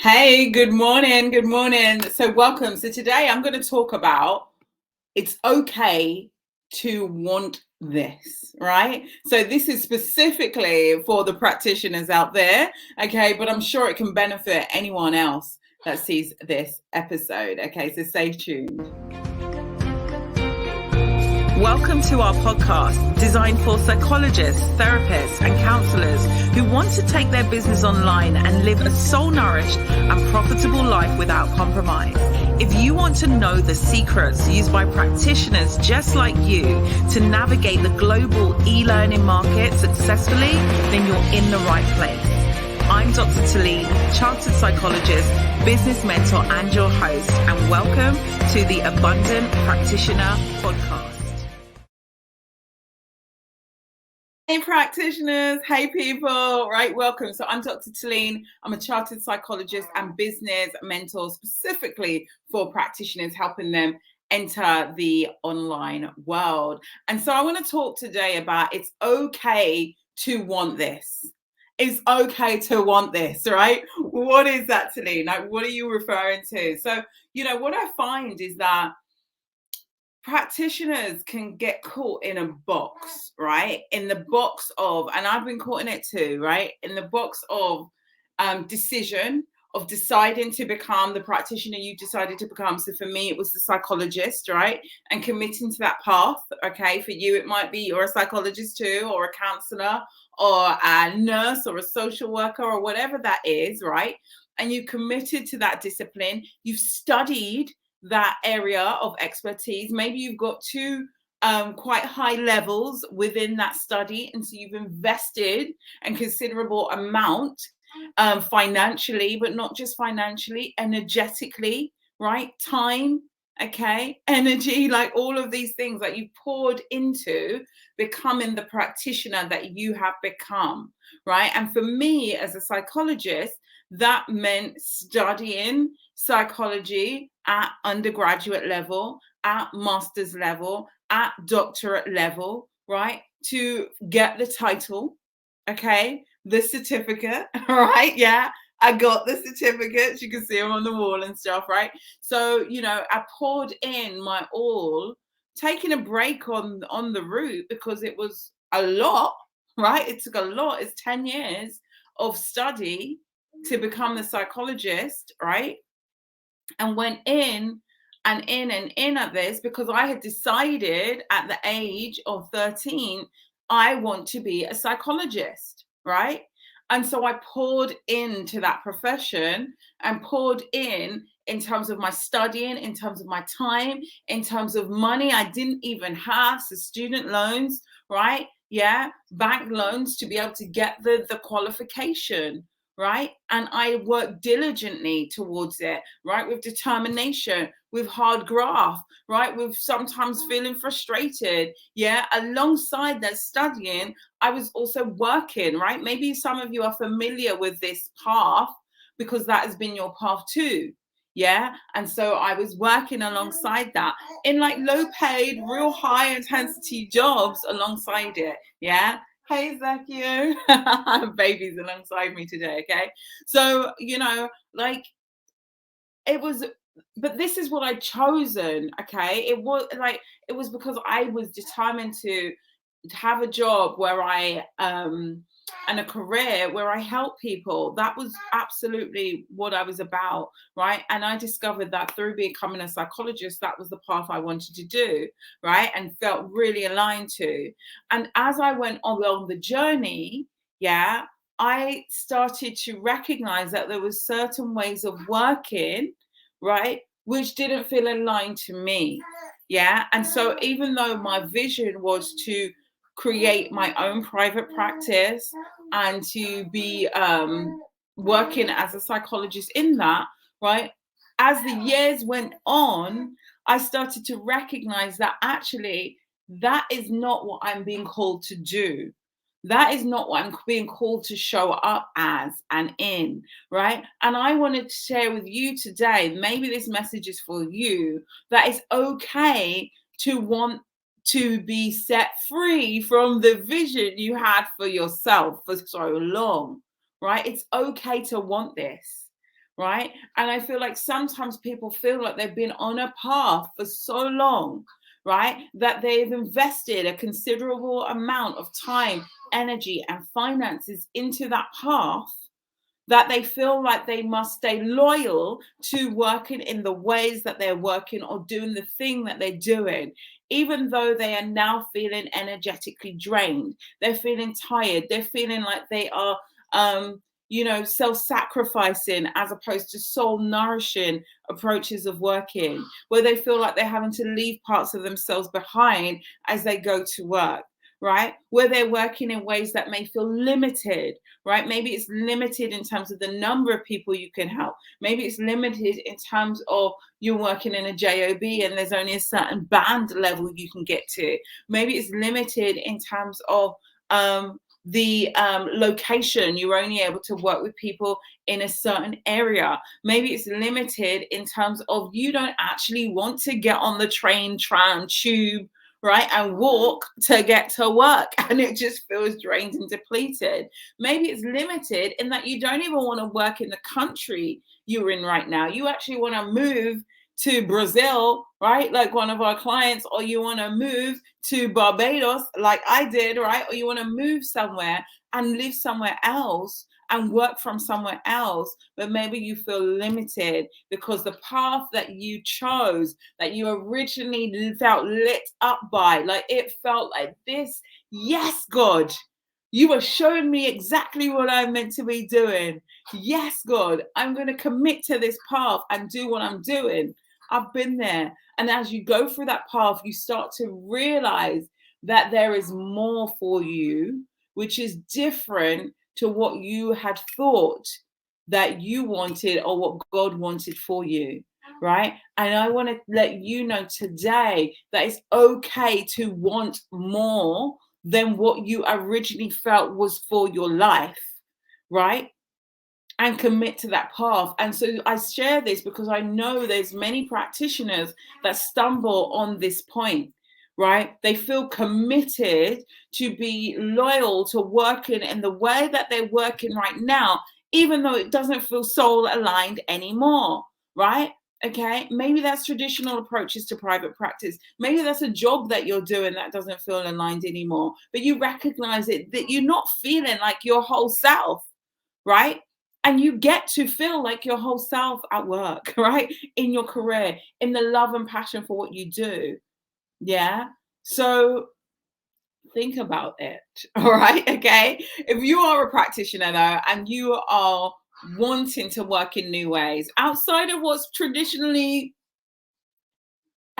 Hey, good morning. Good morning. So, welcome. So, today I'm going to talk about it's okay to want this, right? So, this is specifically for the practitioners out there, okay? But I'm sure it can benefit anyone else that sees this episode, okay? So, stay tuned. Welcome to our podcast, designed for psychologists, therapists, and counselors who want to take their business online and live a soul-nourished and profitable life without compromise. If you want to know the secrets used by practitioners just like you to navigate the global e-learning market successfully, then you're in the right place. I'm Dr. Tilean, chartered psychologist, business mentor, and your host, and welcome to the Abundant Practitioner Podcast. Hey practitioners, hey people, right? Welcome. So I'm Dr. Tilean. I'm a chartered psychologist and business mentor specifically for practitioners, helping them enter the online world. And so I want to talk today about it's okay to want this. It's okay to want this, right? What is that, Tilean? Like, what are you referring to? So, what I find is that practitioners can get caught in a box, right? In the box of, and I've been caught in it too, right? In the box of decision, of deciding to become the practitioner you decided to become. So for me, it was the psychologist, right? And committing to that path, okay? For you, it might be you're a psychologist too, or a counselor, or a nurse, or a social worker, or whatever that is, right? And you committed to that discipline. You've studied that area of expertise. Maybe you've got two quite high levels within that study, and so you've invested a considerable amount financially, but not just financially, energetically, right? Time, okay, energy, like all of these things that you poured into becoming the practitioner that you have become, right? And for me as a psychologist, that meant studying psychology at undergraduate level, at master's level, at doctorate level, right? To get the title, okay, the certificate, right? Yeah, I got the certificates. You can see them on the wall and stuff, right? So, I poured in my all, taking a break on the route because it was a lot, right? It took a lot. It's 10 years of study to become the psychologist, right? And went in and in and in at this because I had decided at the age of 13, I want to be a psychologist, right? And so I poured into that profession and poured in terms of my studying, in terms of my time, in terms of money I didn't even have. So student loans, right? Yeah, bank loans to be able to get the qualification, right? And I worked diligently towards it, right? With determination, with hard graft, right? With sometimes feeling frustrated. Yeah. Alongside that studying, I was also working, right? Maybe some of you are familiar with this path because that has been your path too. Yeah. And so I was working alongside that in like low paid, real high intensity jobs alongside it. Yeah. Hey, Zakio. Baby's alongside me today, okay? So, like it was, but this is what I'd chosen, okay? It was because I was determined to have a job where and a career where I help people. That was absolutely what I was about, right? And I discovered that through becoming a psychologist, that was the path I wanted to do, right? And felt really aligned to. And as I went along the journey, yeah, I started to recognize that there was certain ways of working, right, which didn't feel aligned to me. Yeah. And so even though my vision was to create my own private practice and to be working as a psychologist in that, right? As the years went on, I started to recognize that actually that is not what I'm being called to do. That is not what I'm being called to show up as and in, right? And I wanted to share with you today, maybe this message is for you, that it's okay to want to be set free from the vision you had for yourself for so long, right? It's okay to want this, right? And I feel like sometimes people feel like they've been on a path for so long, right, that they've invested a considerable amount of time, energy, and finances into that path, that they feel like they must stay loyal to working in the ways that they're working or doing the thing that they're doing, even though they are now feeling energetically drained. They're feeling tired. They're feeling like they are, self-sacrificing as opposed to soul-nourishing approaches of working, where they feel like they're having to leave parts of themselves behind as they go to work, right? Where they're working in ways that may feel limited, right? Maybe it's limited in terms of the number of people you can help. Maybe it's limited in terms of you're working in a job and there's only a certain band level you can get to. Maybe it's limited in terms of the location. You're only able to work with people in a certain area. Maybe it's limited in terms of you don't actually want to get on the train, tram, tube, right, and walk to get to work, and it just feels drained and depleted. Maybe it's limited in that you don't even want to work in the country you're in right now. You actually want to move to Brazil, right, like one of our clients, or you want to move to Barbados like I did, right, or you want to move somewhere and live somewhere else and work from somewhere else, but maybe you feel limited because the path that you chose, that you originally felt lit up by, like it felt like this, yes, God, you are showing me exactly what I'm meant to be doing. Yes, God, I'm going to commit to this path and do what I'm doing. I've been there. And as you go through that path, you start to realize that there is more for you, which is different to what you had thought that you wanted or what God wanted for you, right? And I want to let you know today that it's okay to want more than what you originally felt was for your life, right? And commit to that path. And so I share this because I know there's many practitioners that stumble on this point, right? They feel committed to be loyal to working in the way that they're working right now, even though it doesn't feel soul aligned anymore, right? Okay, maybe that's traditional approaches to private practice. Maybe that's a job that you're doing that doesn't feel aligned anymore, but you recognize it, that you're not feeling like your whole self, right? And you get to feel like your whole self at work, right? In your career, in the love and passion for what you do. Yeah. So think about it. All right. Okay. If you are a practitioner though, and you are wanting to work in new ways outside of what's traditionally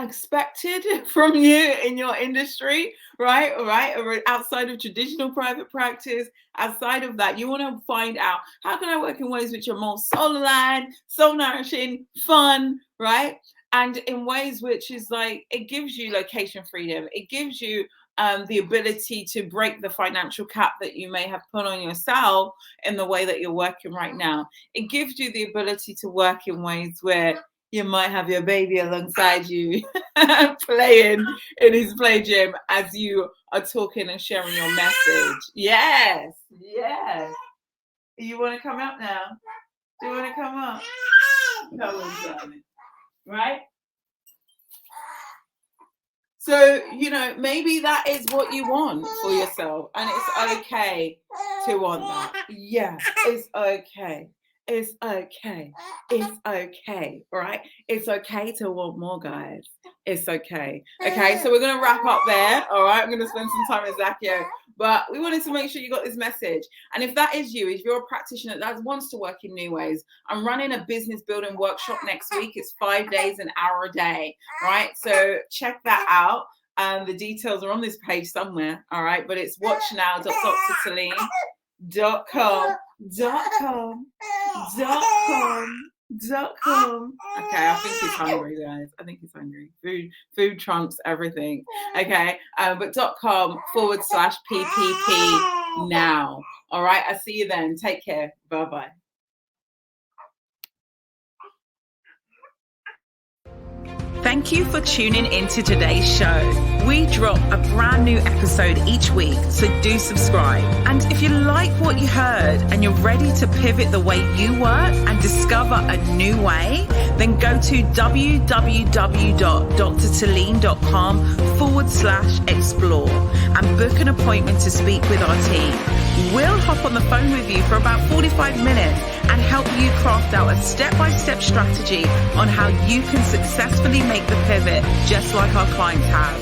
expected from you in your industry, right? All right, or outside of traditional private practice, outside of that, you want to find out, how can I work in ways which are more soul aligned, soul nourishing, fun, right? And in ways which is like, it gives you location freedom, it gives you the ability to break the financial cap that you may have put on yourself in the way that you're working right now. It gives you the ability to work in ways where you might have your baby alongside you playing in his play gym as you are talking and sharing your message. Yes, yes. You want to come up now? Do you want to come up? Come on, darling. Right? So, maybe that is what you want for yourself, and it's okay to want that. Yeah, it's okay. It's okay. It's okay, right? It's okay to want more, guys. It's okay. Okay, so we're going to wrap up there, all right? I'm going to spend some time with Zakio, but we wanted to make sure you got this message. And if that is you, if you're a practitioner that wants to work in new ways, I'm running a business building workshop next week. It's 5 days, an hour a day, right? So check that out. The details are on this page somewhere, all right? But it's watchnow.drtilean.com. Okay, I think he's hungry, guys. I think he's hungry. Food trumps everything. Okay, but .com/PPP now. All right, I'll see you then. Take care. Bye-bye. Thank you for tuning into today's show. We drop a brand new episode each week, so do subscribe. And if you like what you heard and you're ready to pivot the way you work and discover a new way, then go to www.drtilean.com/explore and book an appointment to speak with our team. We'll hop on the phone with you for about 45 minutes and help you craft out a step-by-step strategy on how you can successfully make the pivot just like our clients have.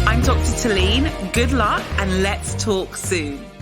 I'm Dr. Tilean. Good luck and let's talk soon.